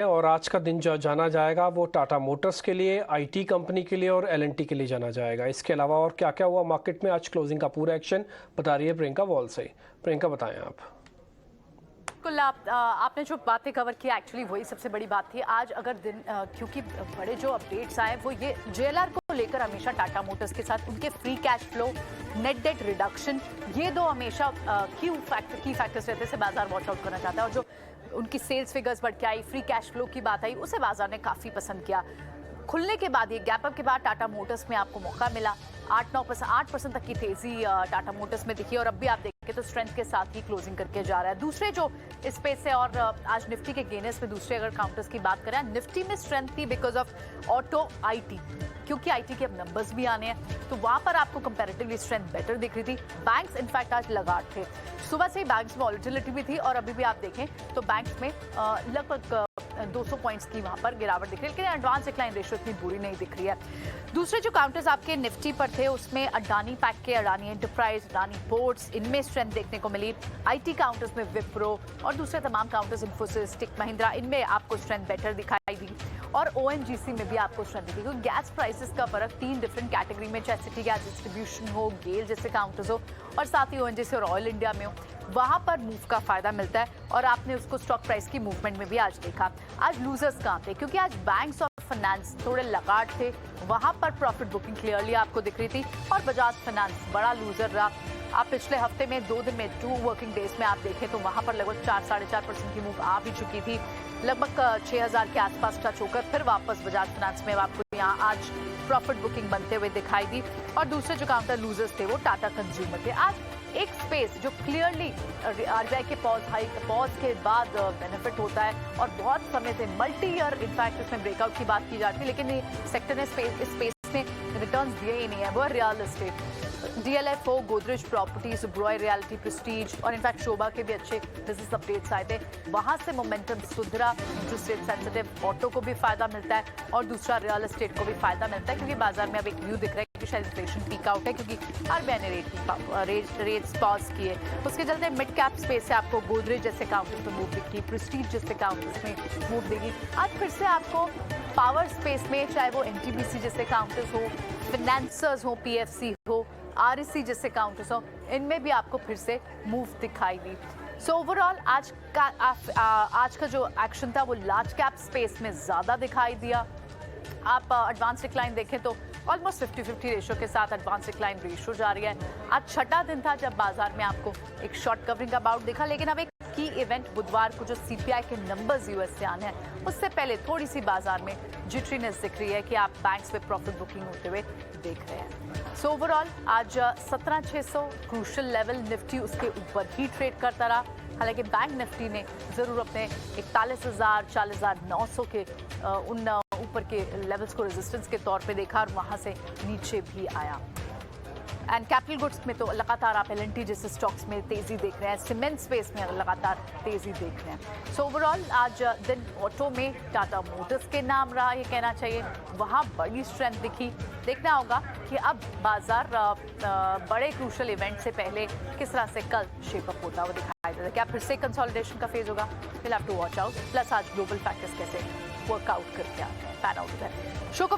और आज का दिन जो जाना जाएगा वो टाटा मोटर्स के लिए, आईटी कंपनी के लिए और एलएनटी के लिए जाना जाएगा। इसके अलावा और क्या क्या हुआ मार्केट में, आज क्लोजिंग का पूरा एक्शन बता रही है प्रियंका वॉल से। प्रियंका बताएं आप। बिल्कुल, आपने जो बातें कवर की एक्चुअली वही सबसे बड़ी बात थी आज। अगर दिन क्योंकि बड़े जो अपडेट्स आए वो ये जेएलआर को लेकर, हमेशा टाटा मोटर्स के साथ उनके free cash flow, net date reduction, ये दो हमेशा की फैक्टर्स रहते से बाजार वॉच आउट करना चाहता है। और जो उनकी सेल्स फिगर्स बढ़ के आई, फ्री कैश फ्लो की बात आई, उसे बाजार ने काफ़ी पसंद किया। खुलने के बाद, ये गैप अप के बाद टाटा मोटर्स में आपको मौका मिला। 8% तक की तेजी टाटा मोटर्स में दिखी और अब भी आप देखें तो स्ट्रेंथ के साथ ही क्लोजिंग करके जा रहा है। दूसरे जो स्पेस है, और आज निफ्टी के गेनर्स में दूसरे अगर काउंटर्स की बात करें, निफ्टी में स्ट्रेंथ थी बिकॉज ऑफ ऑटो, आईटी, क्योंकि आईटी के अब नंबर्स भी आने हैं तो वहां पर आपको कंपैरेटिवली स्ट्रेंथ बेटर दिख रही थी। बैंक्स इनफैक्ट आज लगाट थे, सुबह से ही बैंक्स में वॉलेटिलिटी भी थी और अभी भी आप देखें तो बैंक्स में लगभग 200 पॉइंट्स की वहां पर गिरावट दिख रही है, लेकिन एडवांस डिक्लाइन रेशियो इतनी बुरी नहीं दिख रही है। दूसरे जो काउंटर्स आपके निफ्टी पर थे उसमें अडानी पैक के, अडानी एंटरप्राइज, अडानी पोर्ट्स, इनमें स्ट्रेंथ देखने को मिली। आईटी काउंटर्स में विप्रो और दूसरे तमाम काउंटर्स, इन्फोसिस, टेक महिंद्रा, इनमें आपको स्ट्रेंथ बेटर दिखाई दी। और ओएनजीसी में भी आपको स्ट्रेंथ दिखी, क्योंकि गैस प्राइसेस का फर्क 3 डिफरेंट कैटेगरी में, चाहे सिटी गैस डिस्ट्रीब्यूशन हो, गेल जैसे काउंटर्स हो, और साथ ही ओएनजीसी और ऑयल इंडिया में हो, वहां पर मूव का फायदा मिलता है। और आपने उसको स्टॉक प्राइस की मूवमेंट में भी आज देखा। आज लूजर्स कहाँ थे? क्योंकि आज बैंक्स और फाइनेंस थोड़े लगाट थे, वहां पर प्रॉफिट बुकिंग क्लियरली आपको दिख रही थी। और बजाज फाइनेंस बड़ा लूजर रहा। आप पिछले हफ्ते में 2 दिन में 2 वर्किंग डेज में आप देखें तो वहां पर लगभग 4-4.5% की मूव आ भी चुकी थी। लगभग 6000 के आसपास टच होकर फिर वापस बजाज फाइनेंस में आपको यहाँ आज प्रॉफिट बुकिंग बनते हुए दिखाई दी। और दूसरे जो काउंटर लूजर्स थे वो टाटा कंज्यूमर थे। आज एक स्पेस जो क्लियरली आरबीआई के पॉज के बाद बेनिफिट होता है और बहुत समय से मल्टी ईयर इनफैक्ट उसमें ब्रेकआउट की बात की जाती है, लेकिन ये सेक्टर ने स्पेस में रिटर्न्स दिए ही नहीं है, वो रियल एस्टेट। डीएलएफओ, गोदरेज प्रॉपर्टीज, ब्रॉय रियलिटी, प्रेस्टीज और इनफैक्ट शोभा के भी अच्छे बिजनेस अपडेट्स आए थे। वहां से मोमेंटम सुधरा, इंटरेस्ट रेट सेंसिटिव ऑटो को भी फायदा मिलता है और दूसरा रियल एस्टेट को भी फायदा मिलता है, क्योंकि बाजार में अब एक व्यू दिख रहा है कि शायद इन्फ्लेशन पीक आउट है, क्योंकि आरबीआई ने रेट्स पॉज किए। उसके चलते मिड कैप स्पेस से आपको गोदरेज जैसे काउंटर्स में मूव दिखी, प्रेस्टीज जैसे काउंटर्स में मूव देगी। आज फिर से आपको पावर स्पेस में, चाहे वो एनटीपीसी जैसे काउंटर्स हो, फाइनेंसर्स हो, पीएफसी हो, आरईसी जैसे काउंटर्स हो, इनमें भी आपको फिर से मूव दिखाई दी। सो ओवरऑल आज का जो एक्शन था वो लार्ज कैप स्पेस में ज़्यादा दिखाई दिया। आप एडवांस डिक्लाइन देखें तो ऑलमोस्ट 50-50 रेशियो के साथ एडवांस डिक्लाइन रेशियो जा रही है। आज छठा दिन था जब बाजार में आपको एक शॉर्ट कवरिंग का बाउट दिखा, लेकिन अब एक की इवेंट बुधवार को जो सीपीआई के नंबर्स यूएस से आने हैं, उससे पहले थोड़ी सी बाजार में जिटरीनेस दिख रही है कि आप बैंक्स में प्रॉफिट बुकिंग होते हुए देख रहे हैं। सो ओवरऑल आज 17,600 क्रूशियल लेवल, निफ्टी उसके ऊपर ही ट्रेड करता रहा। हालांकि बैंक निफ्टी ने जरूर अपने 41,000, 40,900 के उन ऊपर के लेवल्स को रेजिस्टेंस के तौर पे देखा और वहां से नीचे भी आया। एंड कैपिटल गुड्स में तो लगातार आप एलएनटी जैसे स्टॉक्स में तेजी देख रहे हैं, सीमेंट स्पेस में लगातार तेजी देख रहे हैं। सो ओवरऑल आज दिन ऑटो में टाटा मोटर्स के नाम रहा, ये कहना चाहिए, वहाँ बड़ी स्ट्रेंथ दिखी। देखना होगा कि अब बाजार बड़े क्रूशल इवेंट से पहले किस तरह से कल शेपअप होता हुआ दिखाई देता है। क्या फिर से कंसोलिडेशन का फेज होगा? Will have to watch out. Plus आज ग्लोबल फैक्टर्स कैसे वर्कआउट करके पैन आउट है। शो को